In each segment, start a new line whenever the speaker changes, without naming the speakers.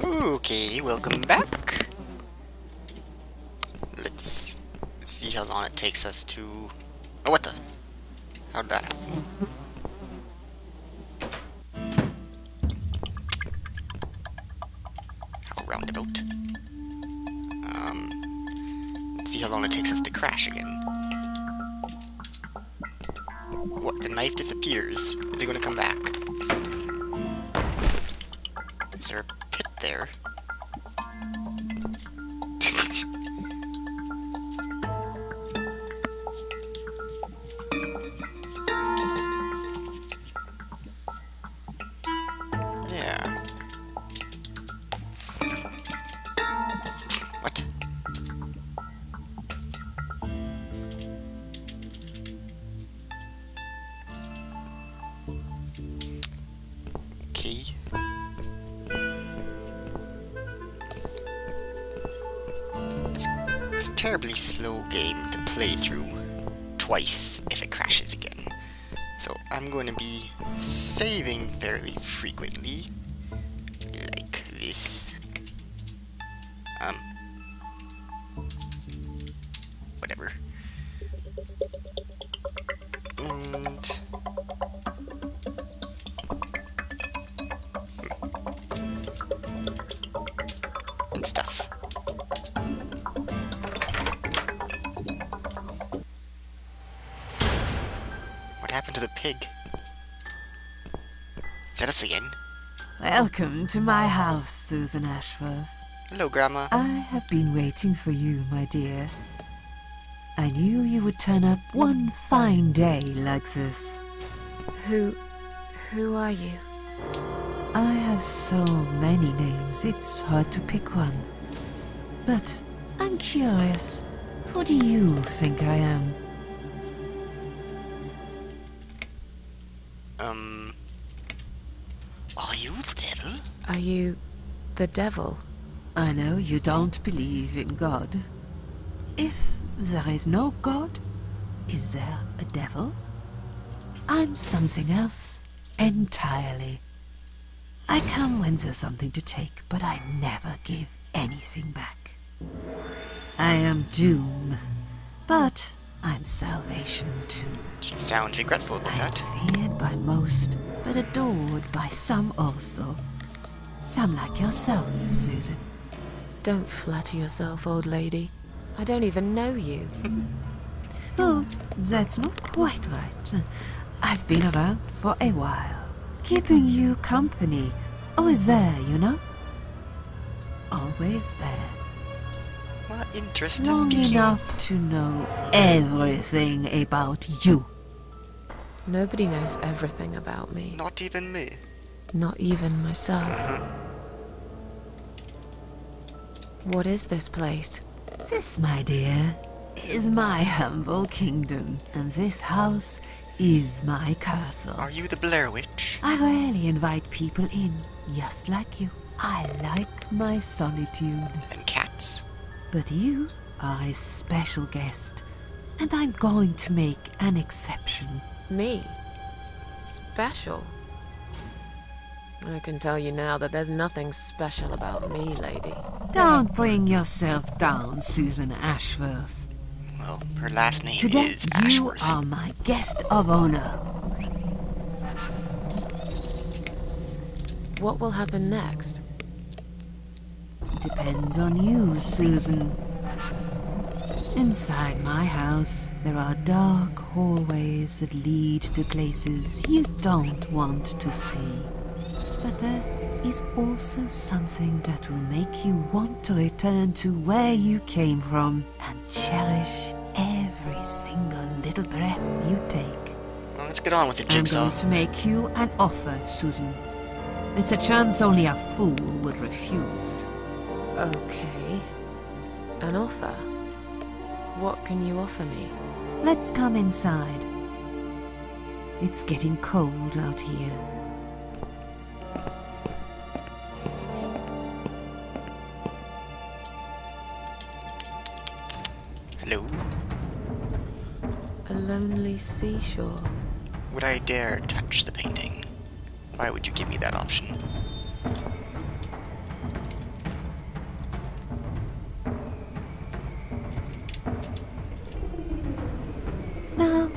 Okay, welcome back. Let's see how long it takes us to... Oh, what the? How did that happen? How roundabout. Let's see how long it takes us to crash again. What, the knife disappears? Is it gonna come back? Is there a pit there? Yeah. What? Okay. It's a terribly slow game to play through twice if it crashes again. So I'm going to be saving fairly frequently, like this. Whatever. And stuff. What happened to the pig? Is that us again?
Welcome to my house, Susan Ashworth.
Hello, Grandma.
I have been waiting for you, my dear. I knew you would turn up one fine day like this.
Who are you?
I have so many names, it's hard to pick one. But I'm curious, who do you think I am?
Are you the devil?
Are you the devil?
I know you don't believe in God. If there is no God, is there a devil? I'm something else, entirely. I come when there's something to take, but I never give anything back. I am doom, but I'm salvation too.
She sounds regretful about that.
I'm feared by most, but adored by some also. Some like yourself, Susan.
Don't flatter yourself, old lady. I don't even know you.
Oh, that's not quite right. I've been around for a while, keeping you company. Always there, you know? Always there.
What interest is
Long
speaking?
enough to know everything about you.
Nobody knows everything about me.
Not even me.
Not even myself. What is this place?
This, my dear, is my humble kingdom, and this house is my castle.
Are you the Blair Witch?
I rarely invite people in, just like you. I like my solitude.
And cats?
But you are a special guest, and I'm going to make an exception.
Me? Special? I can tell you now that there's nothing special about me, lady.
Don't bring yourself down, Susan Ashworth.
Well, her last name
Today,
is
you
Ashworth.
are my guest of honor.
What will happen next?
Depends on you, Susan. Inside my house, there are dark hallways that lead to places you don't want to see. But there is also something that will make you want to return to where you came from and cherish every single little breath you take.
Well, let's get on with it,
I'm
Jigsaw.
going to make you an offer, Susan. It's a chance only a fool would refuse.
Okay. An offer? What can you offer me?
Let's come inside. It's getting cold out here.
Hello?
A lonely seashore.
Would I dare touch the painting? Why would you give me that option?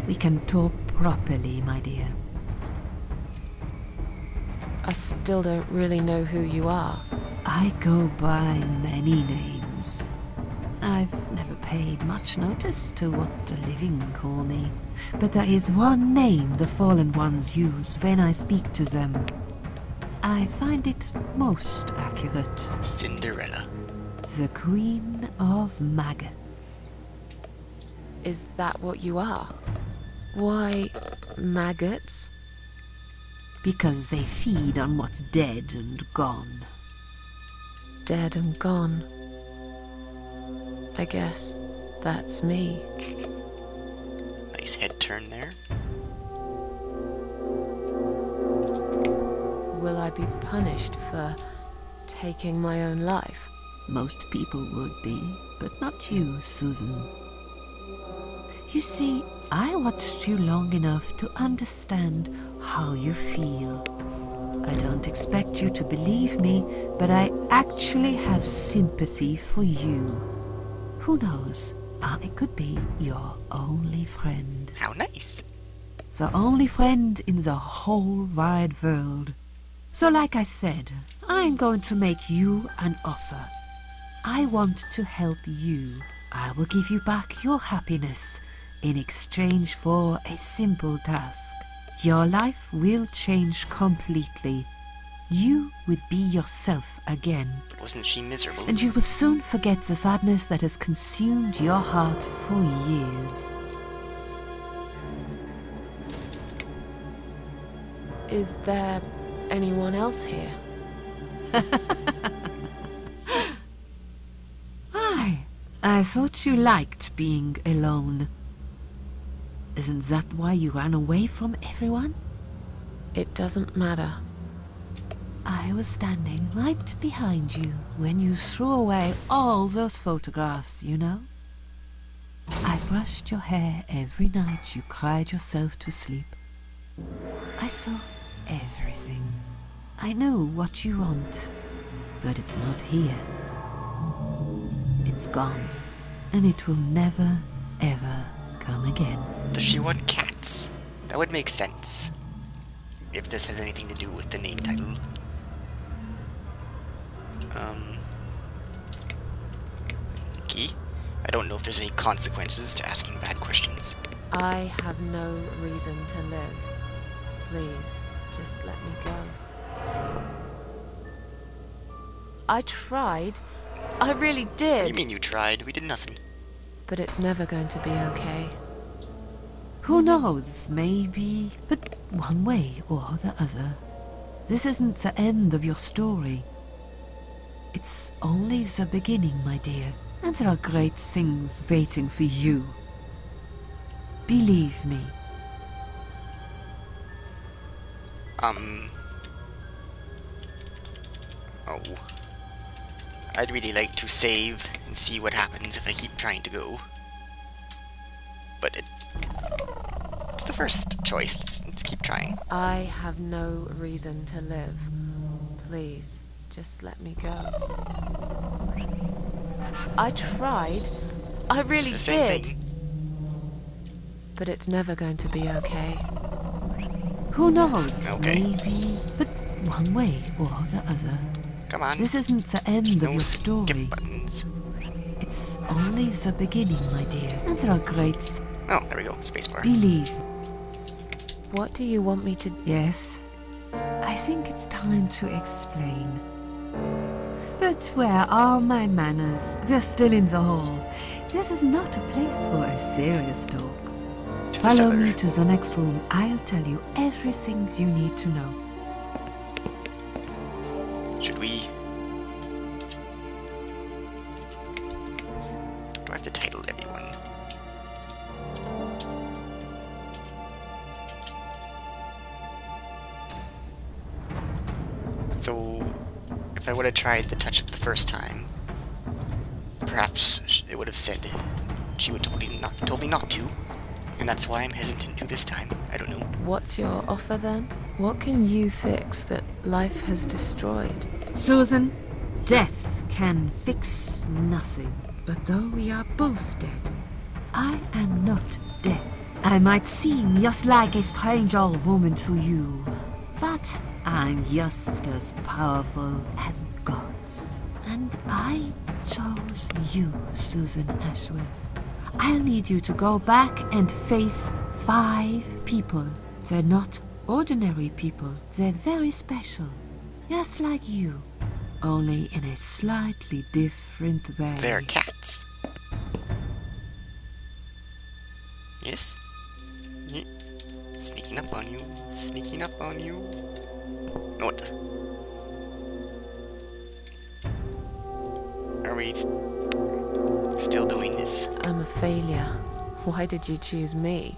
we can talk properly, my dear.
I still don't really know who you are.
I go by many names. I've never paid much notice to what the living call me, but there is one name the fallen ones use when I speak to them. I find it most accurate.
Cinderella.
The Queen of Maggots.
Is that what you are? Why, maggots?
Because they feed on what's dead and gone.
Dead and gone. I guess that's me.
Nice head turn there.
Will I be punished for taking my own life?
Most people would be, but not you, Susan. You see, I watched you long enough to understand how you feel. I don't expect you to believe me, but I actually have sympathy for you. Who knows? I could be your only friend.
How nice.
The only friend in the whole wide world. So like I said, I'm going to make you an offer. I want to help you. I will give you back your happiness in exchange for a simple task. Your life will change completely. You will be yourself again.
Wasn't she miserable?
And you will soon forget the sadness that has consumed your heart for years.
Is there anyone else here?
I thought you liked being alone. Isn't that why you ran away from everyone?
It doesn't matter.
I was standing right behind you when you threw away all those photographs, you know? I brushed your hair every night you cried yourself to sleep. I saw everything. I know what you want, but it's not here. It's gone, and it will never, ever come again.
Does she want cats? That would make sense. If this has anything to do with the name title. Okay. I don't know if there's any consequences to asking bad questions.
I have no reason to live. Please, just let me go. I tried. I really did.
What do you mean you tried? We did nothing.
But it's never going to be okay.
Who knows, maybe, but one way or the other. This isn't the end of your story. It's only the beginning, my dear, and there are great things waiting for you. Believe me.
Oh. I'd really like to save and see what happens if I keep trying to go. But it's the first choice. Let's keep trying.
I have no reason to live. Please, just let me go. I tried. I really
It's the same
did.
thing.
But it's never going to be okay.
Who knows,
Okay.
maybe, but one way or the other.
Come on.
This isn't the end
There's
of
no
your story.
skip buttons.
It's only the beginning, my dear, and there are great...
Oh, there we go. Spacebar.
Believe.
What do you want me to...
Yes, I think it's time to explain. But where are my manners? We're still in the hall. This is not a place for a serious talk.
To the
Follow
cellar.
me to the next room. I'll tell you everything you need to know.
Should we... Do I have to title everyone? So, if I would have tried the touch-up the first time, perhaps it would have said she would told me not to, and that's why I'm hesitant to this time. I don't know.
What's your offer then? What can you fix that life has destroyed?
Susan, death can fix nothing. But though we are both dead, I am not death. I might seem just like a strange old woman to you, but I'm just as powerful as gods. And I chose you, Susan Ashworth. I'll need you to go back and face 5 people. They're not ordinary people. They're very special. Just like you. Only in a slightly different way.
They're cats. Yes? Sneaking up on you. Sneaking up on you. What the? Are we still doing this?
I'm a failure. Why did you choose me?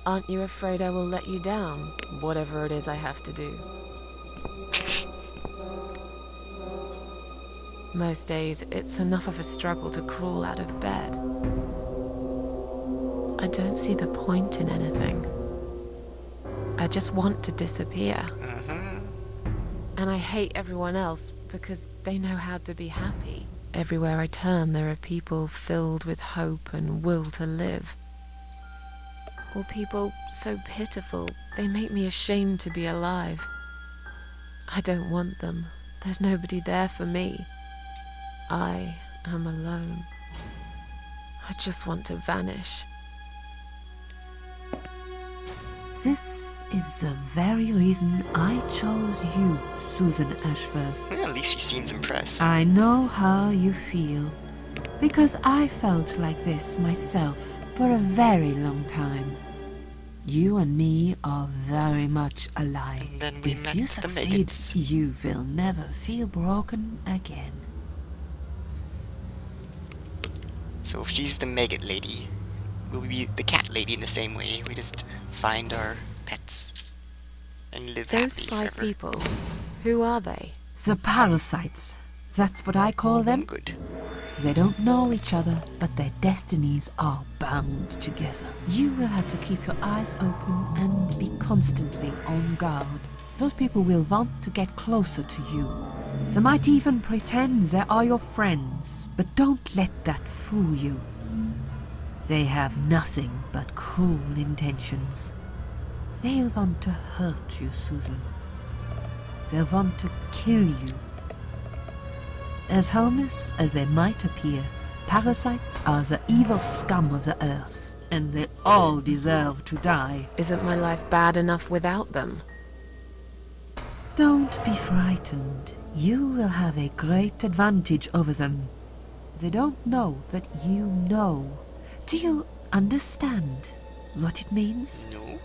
Aren't you afraid I will let you down, whatever it is I have to do? Most days, it's enough of a struggle to crawl out of bed. I don't see the point in anything. I just want to disappear. And I hate everyone else because they know how to be happy. Everywhere I turn, there are people filled with hope and will to live. Or people so pitiful, they make me ashamed to be alive. I don't want them. There's nobody there for me. I am alone. I just want to vanish.
This is the very reason I chose you, Susan Ashworth.
Well, at least she seems impressed.
I know how you feel, because I felt like this myself for a very long time. You and me are very much alike.
And then we
if
met
you
the
succeed,
maggots.
you will never feel broken again.
So if she's the maggot lady, will we be the cat lady in the same way? We just find our pets and live
Those
happily
5
forever.
people, who are they?
The parasites. That's what I call them.
Good.
They don't know each other, but their destinies are bound together. You will have to keep your eyes open and be constantly on guard. Those people will want to get closer to you. They might even pretend they are your friends, but don't let that fool you. They have nothing but cruel intentions. They'll want to hurt you, Susan. They'll want to kill you. As harmless as they might appear, parasites are the evil scum of the earth, and they all deserve to die.
Isn't my life bad enough without them?
Don't be frightened. You will have a great advantage over them. They don't know that you know. Do you understand what it means?
No.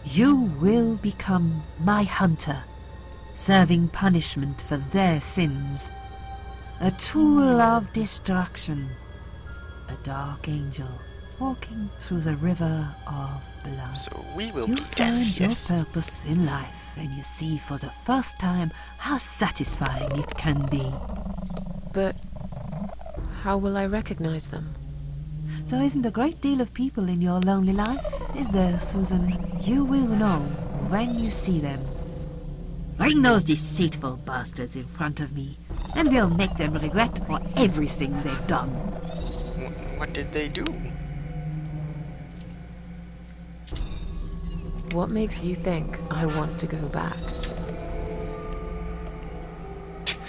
You will become my hunter, serving punishment for their sins. A tool of destruction. A dark angel walking through the river of blood.
So we will
You
be
find
death,
your
yes.
purpose in life, and you see for the first time how satisfying it can be.
But how will I recognize them?
There isn't a great deal of people in your lonely life, is there, Susan? You will know when you see them. Bring those deceitful bastards in front of me, and we'll make them regret for everything they've done.
What did they do?
What makes you think I want to go back?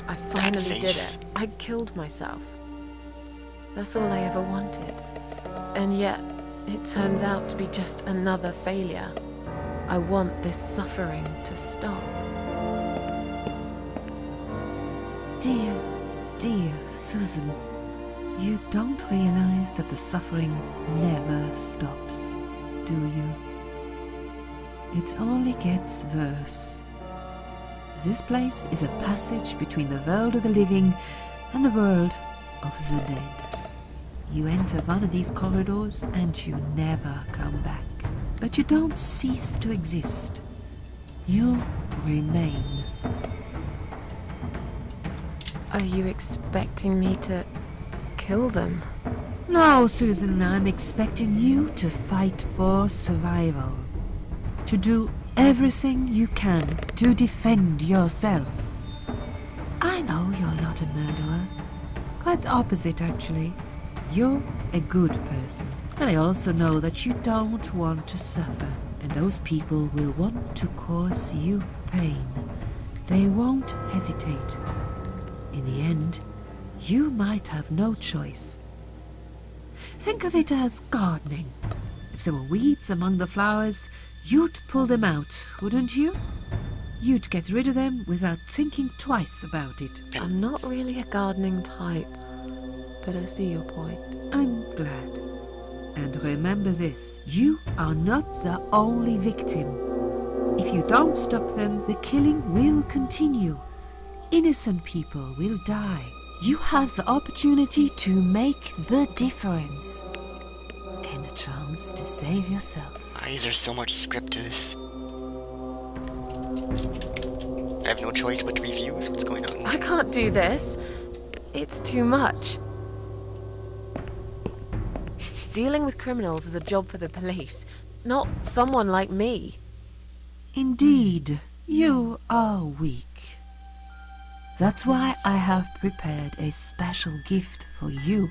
I finally did
face.
it. I killed myself. That's all I ever wanted. And yet, it turns out to be just another failure. I want this suffering to stop.
Dear, dear Susan, you don't realize that the suffering never stops, do you? It only gets worse. This place is a passage between the world of the living and the world of the dead. You enter one of these corridors and you never come back. But you don't cease to exist. You remain.
Are you expecting me to kill them?
No, Susan, I'm expecting you to fight for survival. To do everything you can to defend yourself. I know you're not a murderer. Quite the opposite, actually. You're a good person. And I also know that you don't want to suffer, and those people will want to cause you pain. They won't hesitate. In the end, you might have no choice. Think of it as gardening. If there were weeds among the flowers, you'd pull them out, wouldn't you? You'd get rid of them without thinking twice about it.
I'm not really a gardening type, but I see your point.
I'm glad. And remember this, you are not the only victim. If you don't stop them, the killing will continue. Innocent people will die. You have the opportunity to make the difference. And a chance to save yourself.
Why is there so much script to this? I have no choice but to refuse. What's going on?
I can't do this. It's too much. Dealing with criminals is a job for the police, not someone like me.
Indeed, you are weak. That's why I have prepared a special gift for you.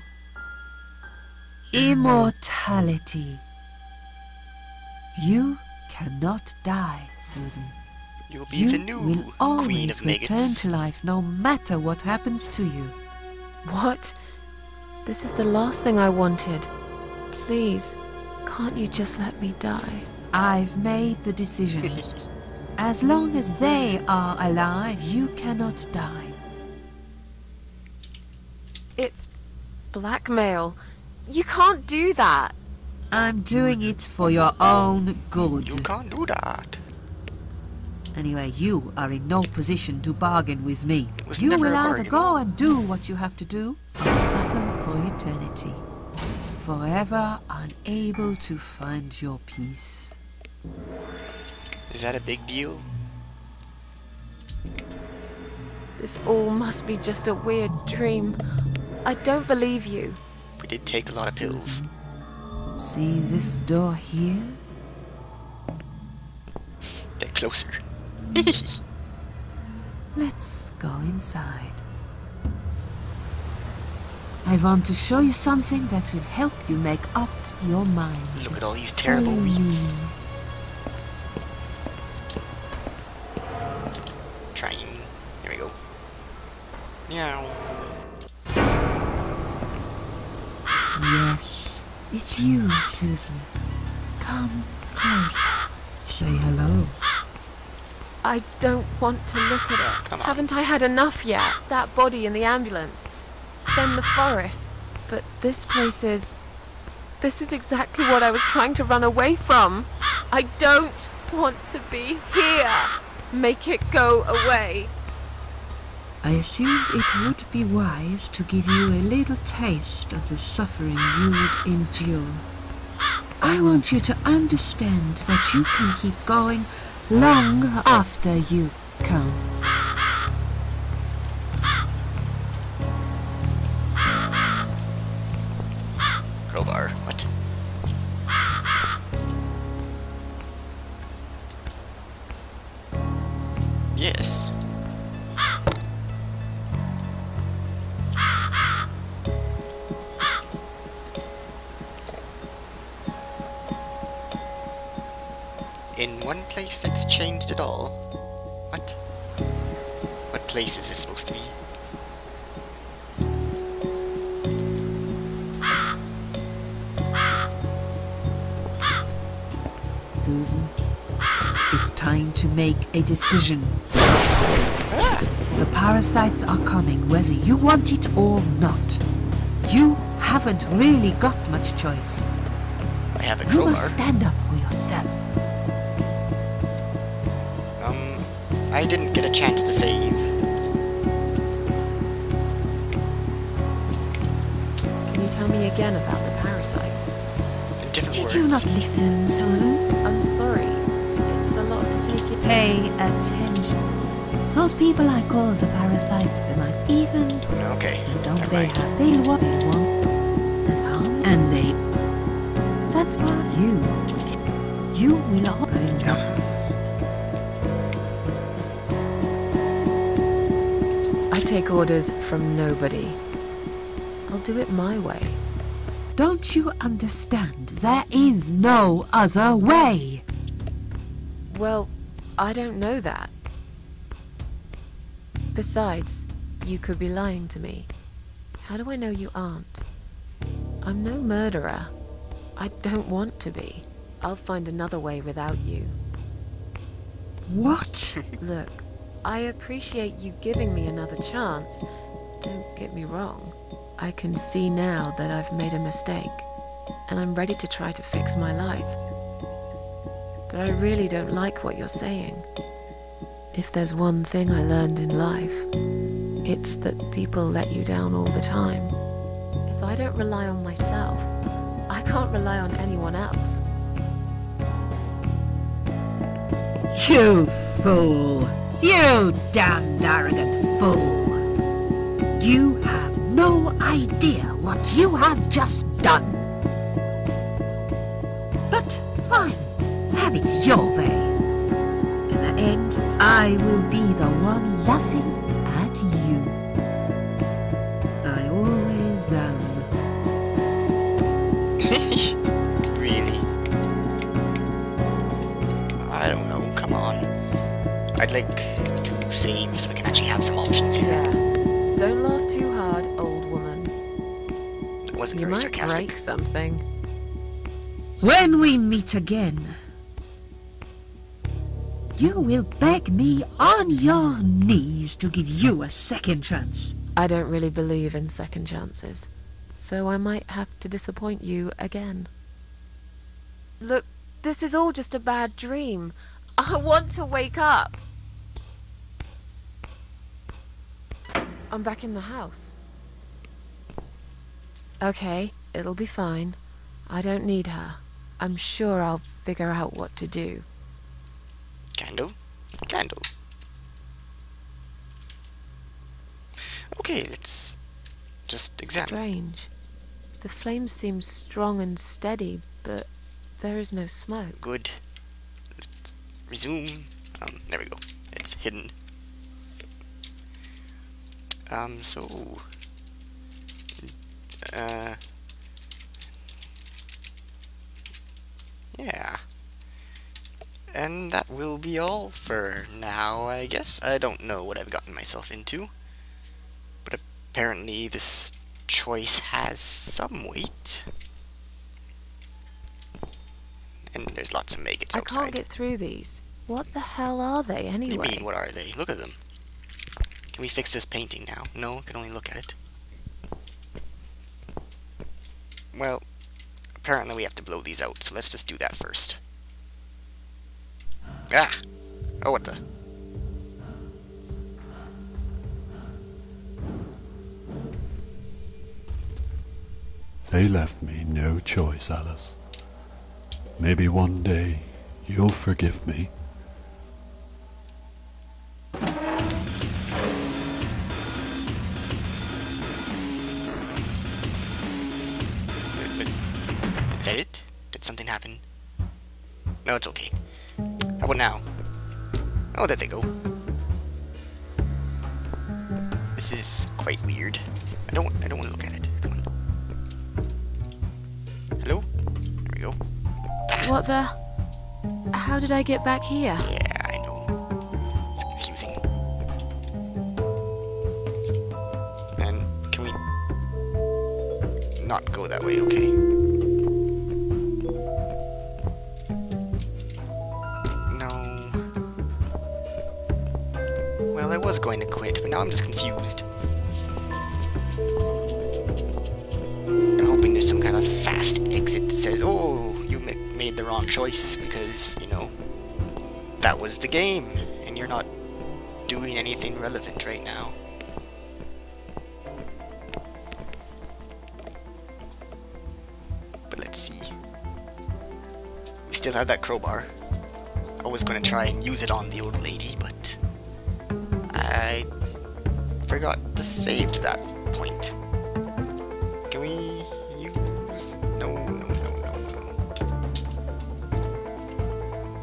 Immortality. You cannot die, Susan.
You'll be the new
will
Queen
always
of
return
Maggots.
to life no matter what happens to you.
What? This is the last thing I wanted. Please, can't you just let me die?
I've made the decision. As long as they are alive, you cannot die.
It's blackmail. You can't do that.
I'm doing it for your own good.
You can't do that.
Anyway, you are in no position to bargain with me.
It was
You
never
will
a
either
bargain.
go and do what you have to do, or suffer for eternity. Forever unable to find your peace.
Is that a big deal?
This all must be just a weird dream. I don't believe you.
We did take a lot of pills.
See this door here?
Get closer.
Let's go inside. I want to show you something that will help you make up your mind.
Look at all these terrible weeds. Trying. Here we go. Meow.
Yes, it's you, Susan. Come close. Say hello.
I don't want to look at it.
Come on.
Haven't I had enough yet? That body in the ambulance. Then the forest. But this place is... This is exactly what I was trying to run away from. I don't want to be here. Make it go away.
I assumed it would be wise to give you a little taste of the suffering you would endure. I want you to understand that you can keep going long after you come.
Crowbar. What? Yes. In one place that's changed at all? What? What place is this supposed to be?
Susan, it's time to make a decision. The parasites are coming whether you want it or not. You haven't really got much choice.
I have a
You
crowbar.
must stand up for yourself.
I didn't get a chance to save.
Can you tell me again about the parasites?
In different
Did
words.
you not listen, Susan?
I'm sorry. It's a lot to take in.
Pay attention. Those people I call the parasites, they might even...
Okay.
And don't
never
they
mind.
have... They want... There's harm. And they... That's why you will all bring up.
I take orders from nobody. I'll do it my way.
Don't you understand? There is no other way.
Well, I don't know that. Besides, you could be lying to me. How do I know you aren't? I'm no murderer. I don't want to be. I'll find another way without you.
What?
Look, I appreciate you giving me another chance. Don't get me wrong. I can see now that I've made a mistake, and I'm ready to try to fix my life. But I really don't like what you're saying. If there's one thing I learned in life, it's that people let you down all the time. If I don't rely on myself, I can't rely on anyone else.
You fool! You damned arrogant fool! You have no idea what you have just done. But fine, have it your way. In the end, I will be the one laughing at you. I always am.
Really? I don't know, come on. I'd like to save so I can actually have some options here.
Yeah. Don't laugh too hard, old woman.
That wasn't
You
very
might
sarcastic.
break something.
When we meet again, you will beg me on your knees to give you a second chance.
I don't really believe in second chances, so I might have to disappoint you again. Look, this is all just a bad dream. I want to wake up. I'm back in the house. Okay, it'll be fine. I don't need her. I'm sure I'll figure out what to do.
Candle? Candle. Okay, let's just examine.
Strange. The flame seems strong and steady, but there is no smoke.
Good. Let's resume. There we go. It's hidden. So... yeah. And that will be all for now, I guess. I don't know what I've gotten myself into. But apparently this choice has some weight. And there's lots of maggots
I
outside.
can't get through these. What the hell are they anyway?
What do you mean, what are they? Look at them. Can we fix this painting now? No, I can only look at it. Well, apparently we have to blow these out, so let's just do that first. Ah! Oh, what the...
They left me no choice, Alice. Maybe one day you'll forgive me.
Is that it? Did something happen? No, it's okay. How about now? Oh, there they go. This is quite weird. I don't want to look at it. Come on. Hello? There we go.
What the? How did I get back here?
Yeah, I know. It's confusing. And can we not go that way? Okay. No. Well, I was going to quit, but now I'm just confused. I'm hoping there's some kind of fast exit that says, oh, you made the wrong choice because, you know, that was the game, and you're not doing anything relevant right now. But let's see. We still have that crowbar. I was going to try and use it on the old lady, but I forgot to save to that point. Can we use... No.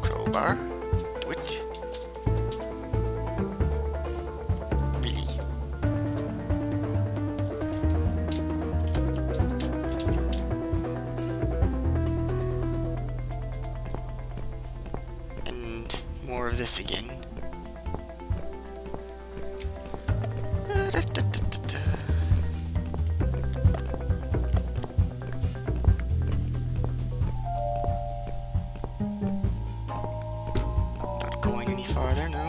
Crowbar? Do it. Really? this again. Not going any farther, no.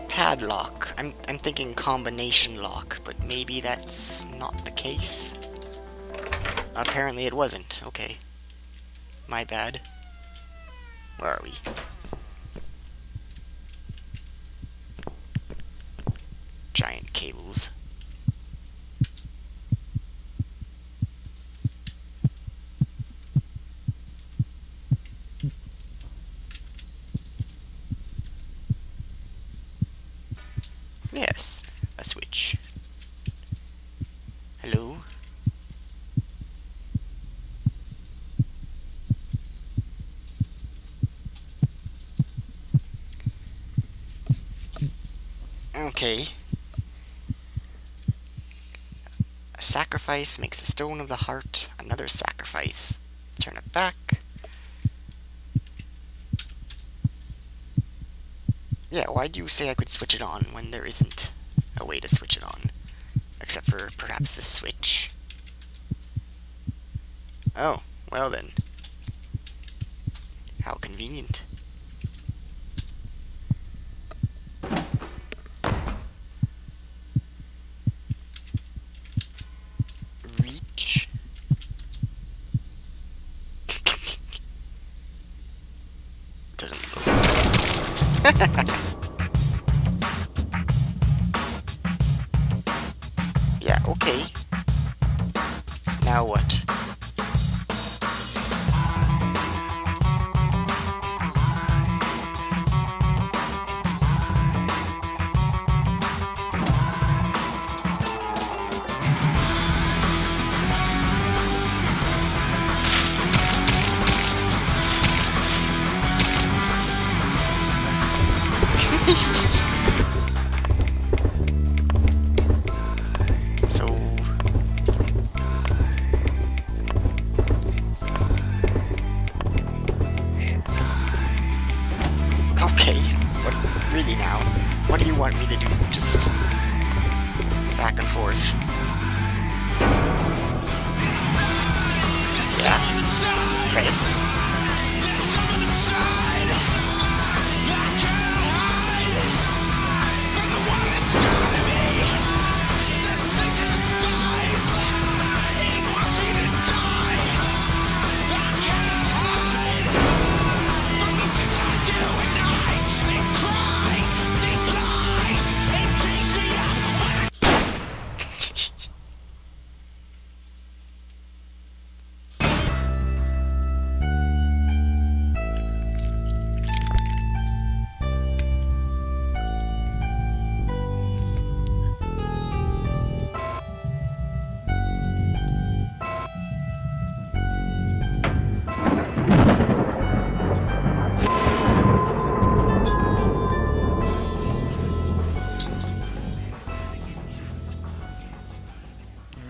Padlock. I'm thinking combination lock, but maybe that's not the case. Apparently it wasn't. Okay. My bad. Where are we? Giant cables. Yes, a switch. Hello? Okay. A sacrifice makes a stone of the heart. Another sacrifice. Turn it back. Yeah, why do you say I could switch it on when there isn't a way to switch it on? Except for perhaps this switch. Oh, well then. How convenient. Reach. Doesn't look. Yeah, okay. Now what? Really now? What do you want me to do? Just back and forth. Yeah. Credits.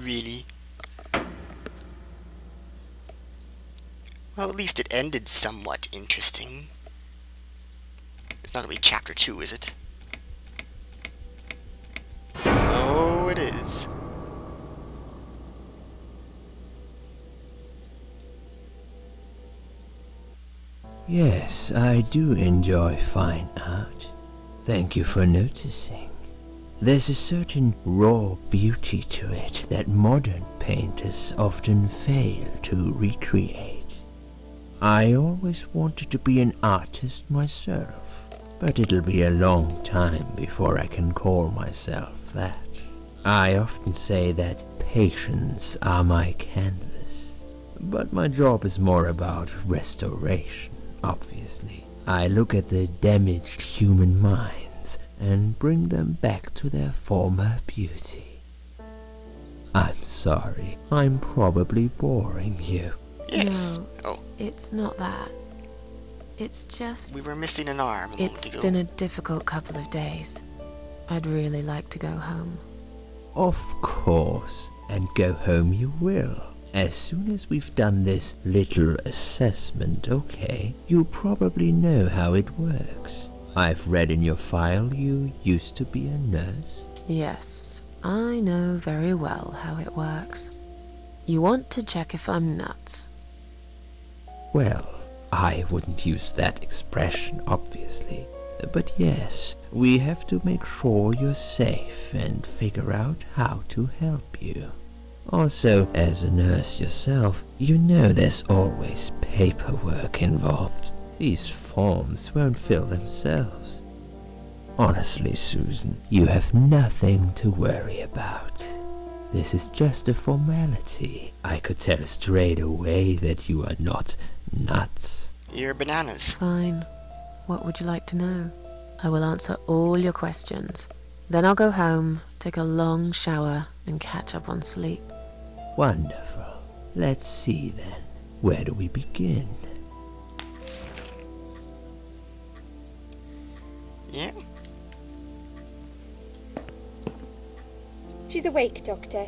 Really? Well, at least it ended somewhat interesting. It's not gonna be chapter 2, is it? Oh, it is.
Yes, I do enjoy fine art. Thank you for noticing. There's a certain raw beauty to it that modern painters often fail to recreate. I always wanted to be an artist myself, but it'll be a long time before I can call myself that. I often say that patients are my canvas, but my job is more about restoration, obviously. I look at the damaged human minds and bring them back to their former beauty. I'm sorry, I'm probably boring you.
Yes.
No,
Oh,
it's not that. It's just...
we were missing an arm a moment
It's
ago.
been a difficult couple of days. I'd really like to go home.
Of course, and go home you will. As soon as we've done this little assessment, okay? You probably know how it works. I've read in your file you used to be a nurse.
Yes, I know very well how it works. You want to check if I'm nuts.
Well, I wouldn't use that expression, obviously. But yes, we have to make sure you're safe and figure out how to help you. Also, as a nurse yourself, you know there's always paperwork involved. These forms won't fill themselves. Honestly, Susan, you have nothing to worry about. This is just a formality. I could tell straight away that you are not nuts.
You're bananas.
Fine. What would you like to know? I will answer all your questions. Then I'll go home, take a long shower, and catch up on sleep.
Wonderful. Let's see then. Where do we begin?
Yeah?
She's awake, Doctor.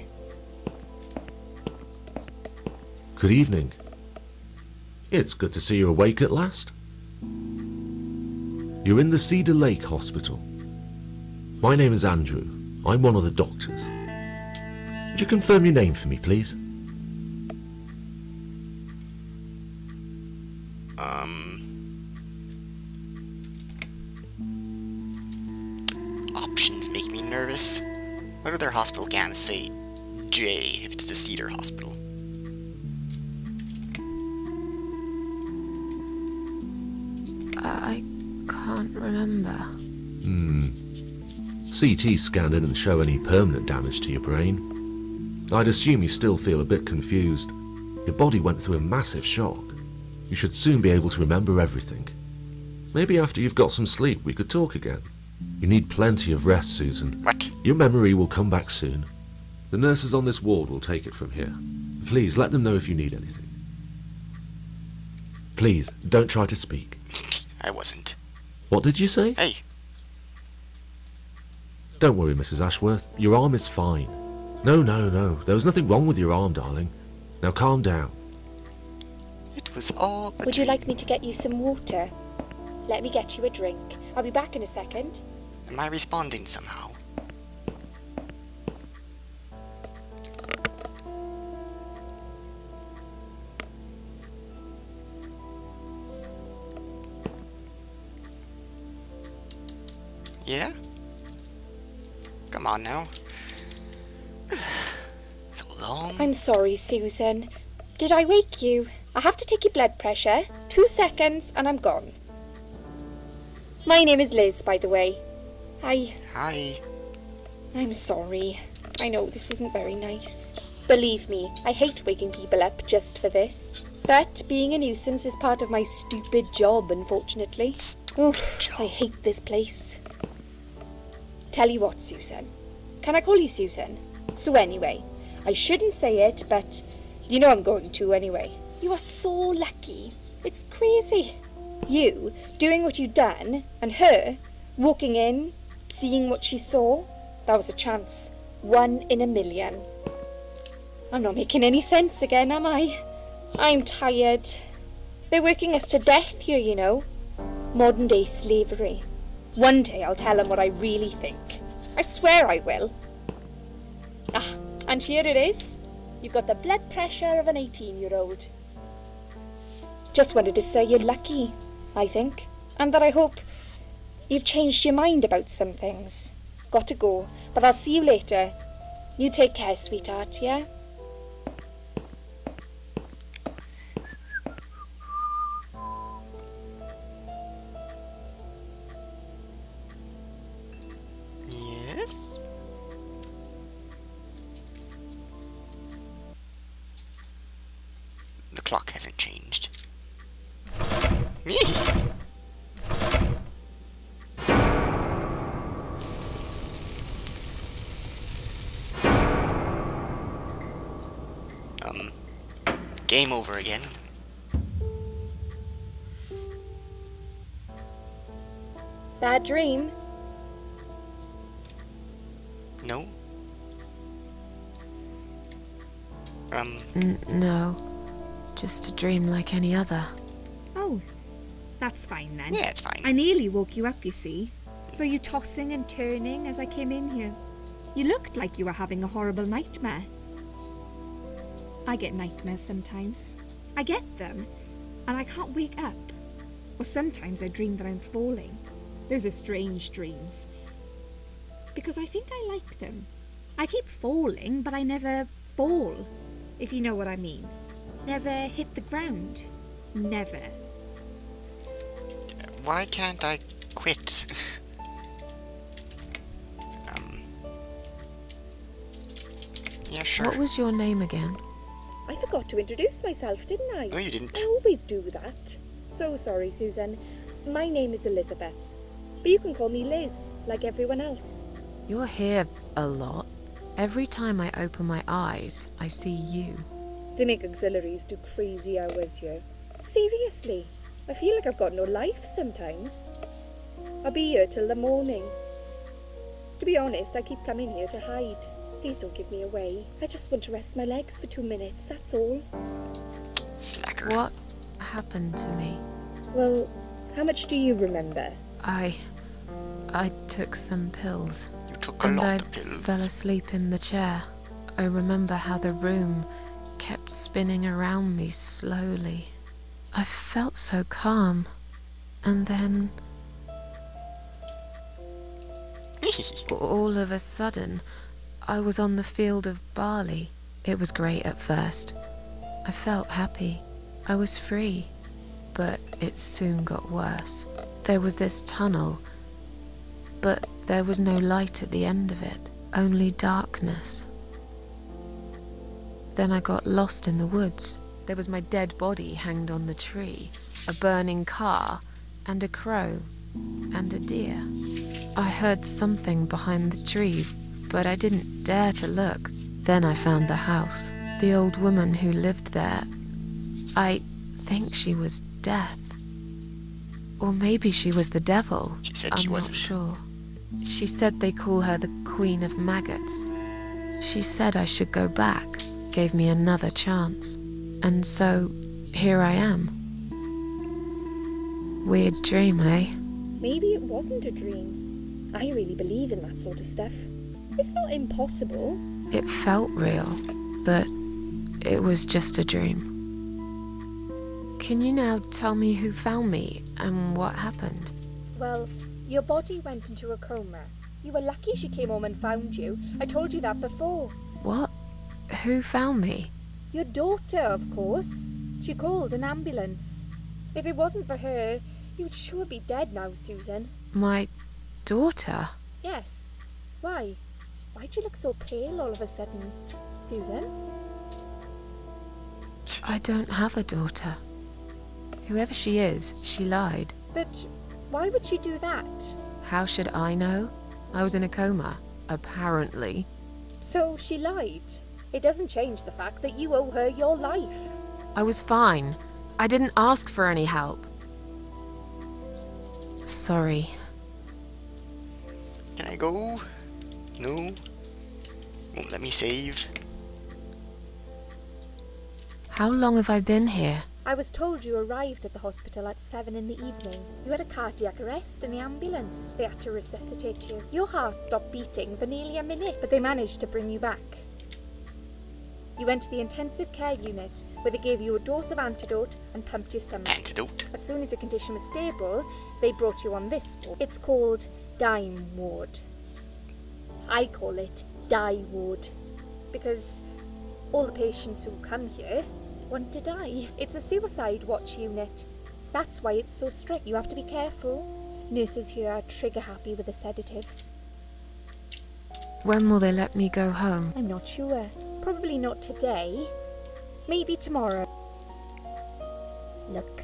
Good evening. It's good to see you awake at last. You're in the Cedar Lake Hospital. My name is Andrew. I'm one of the doctors. Would you confirm your name for me, please?
Options make me nervous. What do their hospital gams say? J if it's the Cedar Hospital.
I can't remember.
CT scan didn't show any permanent damage to your brain. I'd assume you still feel a bit confused. Your body went through a massive shock. You should soon be able to remember everything. Maybe after you've got some sleep we could talk again. You need plenty of rest, Susan.
What?
Your memory will come back soon. The nurses on this ward will take it from here. Please let them know if you need anything. Please, don't try to speak.
I wasn't.
What did you say?
Hey,
Don't worry, Mrs. Ashworth. Your arm is fine. No. There was nothing wrong with your arm, darling. Now calm down.
it was all a
Would you
dream.
like me to get you some water? Let me get you a drink. I'll be back in a second.
Am I responding somehow? Yeah? Come on now. So long.
I'm sorry, Susan. Did I wake you? I have to take your blood pressure. 2 seconds and I'm gone. My name is Liz, by the way.
Hi.
I'm sorry. I know this isn't very nice. Believe me, I hate waking people up just for this. But being a nuisance is part of my stupid job, unfortunately. Oof, I hate this place. Tell you what, Susan. Can I call you Susan? So anyway, I shouldn't say it, but you know I'm going to anyway. You are so lucky. It's crazy. You doing what you've done, and her walking in, seeing what she saw. That was a chance. 1 in a million. I'm not making any sense again, am I? I'm tired. They're working us to death here, you know. Modern day slavery. One day I'll tell them what I really think. I swear I will. Ah, and here it is. You've got the blood pressure of an 18-year-old. Just wanted to say you're lucky, I think. And that I hope you've changed your mind about some things. Got to go, but I'll see you later. You take care, sweetheart, yeah?
Yes? The clock hasn't changed. Game over again.
Bad dream?
No?
No. Just a dream like any other.
Oh, that's fine then.
Yeah, it's fine.
I nearly woke you up, you see. Saw you tossing and turning as I came in here. You looked like you were having a horrible nightmare. I get nightmares sometimes. I get them, and I can't wake up. Or sometimes I dream that I'm falling. Those are strange dreams. Because I think I like them. I keep falling, but I never fall, if you know what I mean. Never hit the ground. Never.
Why can't I quit? Yeah, sure.
What was your name again?
I forgot to introduce myself, didn't I?
No, you didn't.
I always do that. So sorry, Susan. My name is Elizabeth. But you can call me Liz, like everyone else.
You're here a lot. Every time I open my eyes, I see you.
They make auxiliaries do crazy hours here. Seriously, I feel like I've got no life sometimes. I'll be here till the morning. To be honest, I keep coming here to hide. Please don't give me away. I just want to rest my legs for 2 minutes, that's all.
Slacker.
What happened to me?
Well, how much do you remember?
I took some pills.
You took a
And
lot
I
of pills.
fell asleep in the chair. I remember how the room kept spinning around me slowly. I felt so calm. And then, all of a sudden, I was on the field of barley. It was great at first. I felt happy. I was free. But it soon got worse. There was this tunnel, but there was no light at the end of it, only darkness. Then I got lost in the woods. There was my dead body hanged on the tree, a burning car, and a crow, and a deer. I heard something behind the trees, but I didn't dare to look. Then I found the house. The old woman who lived there. I think she was Death. Or maybe she was the devil.
She said she wasn't.
I'm not sure. She said they call her the Queen of Maggots. She said I should go back, gave me another chance. And so, here I am. Weird dream, eh?
Maybe it wasn't a dream. I really believe in that sort of stuff. It's not impossible.
It felt real, but it was just a dream. Can you now tell me who found me and what happened?
Well, your body went into a coma. You were lucky she came home and found you. I told you that before.
What? Who found me?
Your daughter, of course. She called an ambulance. If it wasn't for her, you'd sure be dead now, Susan.
My daughter?
Yes. Why? Why'd you look so pale all of a sudden, Susan?
I don't have a daughter. Whoever she is, she lied.
But why would she do that?
How should I know? I was in a coma, apparently.
So she lied. It doesn't change the fact that you owe her your life.
I was fine. I didn't ask for any help. Sorry.
Can I go? No. Won't let me save.
How long have I been here?
I was told you arrived at the hospital at 7 in the evening. You had a cardiac arrest in the ambulance. They had to resuscitate you. Your heart stopped beating for nearly a minute, but they managed to bring you back. You went to the intensive care unit, where they gave you a dose of antidote and pumped your stomach.
Antidote?
As soon as your condition was stable, they brought you on this ward. It's called Dime Ward. I call it Die Ward, because all the patients who come here want to die. It's a suicide watch unit. That's why it's so strict. You have to be careful. Nurses here are trigger happy with the sedatives.
When will they let me go home?
I'm not sure. Probably not today. Maybe tomorrow. Look,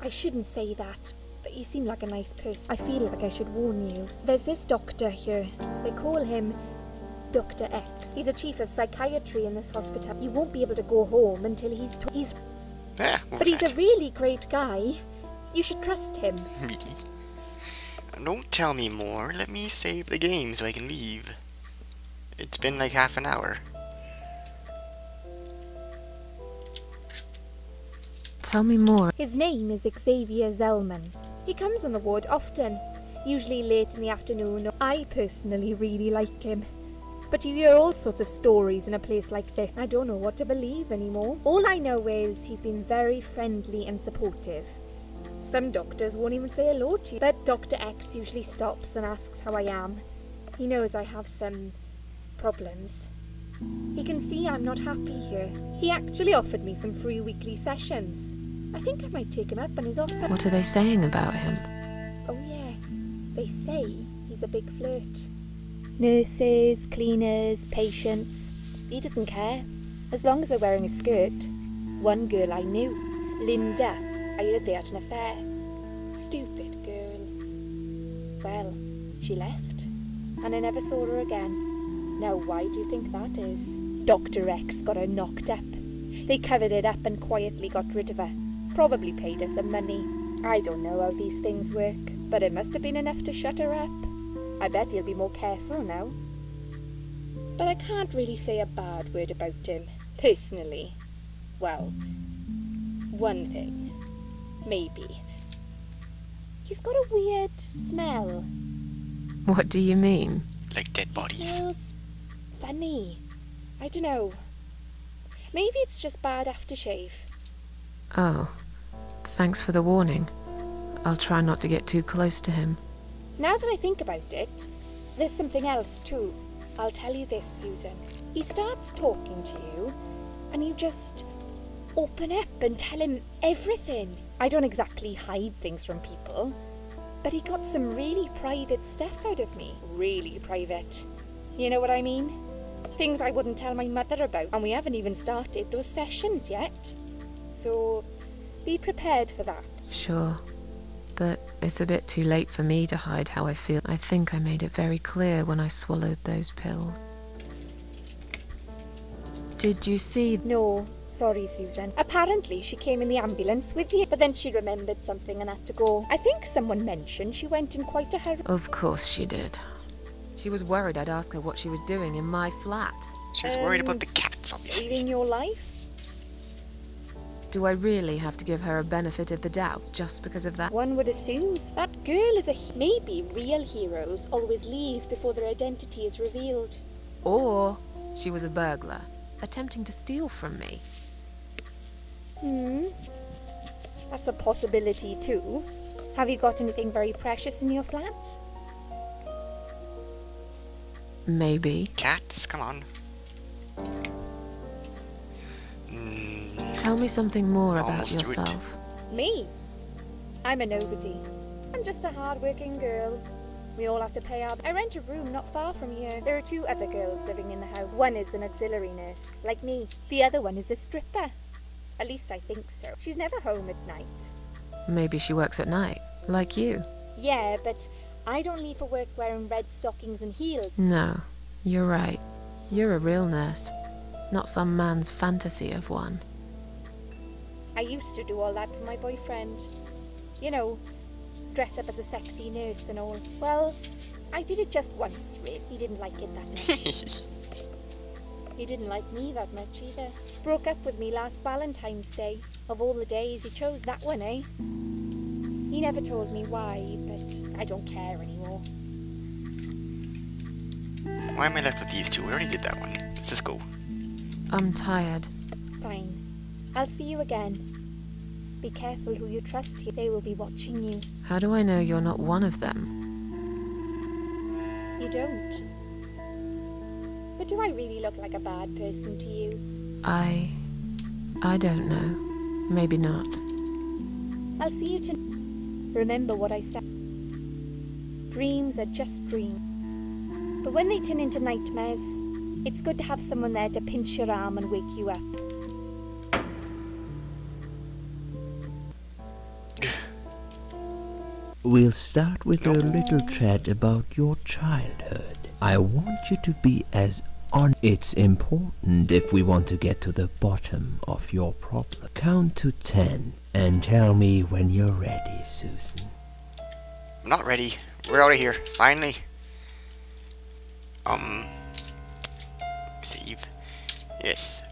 I shouldn't say that, but you seem like a nice person. I feel like I should warn you. There's this doctor here. They call him Dr. X. He's a chief of psychiatry in this hospital. You won't be able to go home until he's...
But
he's a really great guy. You should trust him.
Really? Don't tell me more. Let me save the game so I can leave. It's been like half an hour.
Tell me more.
His name is Xavier Zellman. He comes on the ward often, usually late in the afternoon. I personally really like him. But you hear all sorts of stories in a place like this. I don't know what to believe anymore. All I know is he's been very friendly and supportive. Some doctors won't even say hello to you, but Dr. X usually stops and asks how I am. He knows I have some problems. He can see I'm not happy here. He actually offered me some free weekly sessions. I think I might take him up on his offer.
What are they saying about him?
Oh yeah, they say he's a big flirt. Nurses, cleaners, patients. He doesn't care, as long as they're wearing a skirt. One girl I knew, Linda, I heard they had an affair. Stupid girl. Well, she left, and I never saw her again. Now why do you think that is? Dr. X got her knocked up. They covered it up and quietly got rid of her. Probably paid her some money. I don't know how these things work, but it must have been enough to shut her up. I bet he'll be more careful now. But I can't really say a bad word about him, personally. Well, one thing. Maybe. He's got a weird smell.
What do you mean?
Like dead
It
bodies.
smells funny. I don't know. Maybe it's just bad aftershave.
Oh, thanks for the warning. I'll try not to get too close to him.
Now that I think about it, there's something else too. I'll tell you this, Susan. He starts talking to you, and you just open up and tell him everything. I don't exactly hide things from people, but he got some really private stuff out of me. Really private. You know what I mean? Things I wouldn't tell my mother about, and we haven't even started those sessions yet. So, be prepared for that.
Sure. But it's a bit too late for me to hide how I feel. I think I made it very clear when I swallowed those pills. Did you see?
No, sorry, Susan. Apparently she came in the ambulance with you, but then she remembered something and had to go. I think someone mentioned she went in quite a hurry.
Of course she did. She was worried I'd ask her what she was doing in my flat.
She was worried about the cats, obviously.
Saving your life?
Do I really have to give her a benefit of the doubt just because of that?
One would assume that girl is a... Maybe real heroes always leave before their identity is revealed.
Or she was a burglar, attempting to steal from me.
That's a possibility too. Have you got anything very precious in your flat?
Maybe.
Cats, come on.
Tell me something more about
Almost do it.
yourself.
Me? I'm a nobody. I'm just a hard-working girl. We all have to pay our... I rent a room not far from here. There are 2 other girls living in the house. One is an auxiliary nurse, like me. The other one is a stripper. At least I think so. She's never home at night.
Maybe she works at night, like you.
Yeah, but I don't leave for work wearing red stockings and heels.
No, you're right. You're a real nurse, not some man's fantasy of one.
I used to do all that for my boyfriend. You know, dress up as a sexy nurse and all. Well, I did it just once, really. He didn't like it that much. He didn't like me that much either. Broke up with me last Valentine's Day. Of all the days, he chose that one, eh? He never told me why, but I don't care anymore.
Why am I left with these 2? We already did that one. Let's just go.
I'm tired.
Fine. I'll see you again. Be careful who you trust here. They will be watching you.
How do I know you're not one of them?
You don't. But do I really look like a bad person to you?
I don't know. Maybe not.
I'll see you tonight. Remember what I said. Dreams are just dreams. But when they turn into nightmares, it's good to have someone there to pinch your arm and wake you up.
We'll start with a little chat about your childhood. I want you to be as on. It's important if we want to get to the bottom of your problem. Count to 10 and tell me when you're ready, Susan.
I'm not ready. We're out of here. Finally. Save. Yes.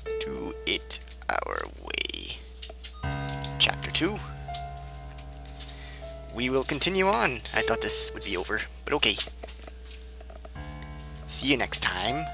Do it our way. Chapter 2. We will continue on. I thought this would be over, but okay. See you next time.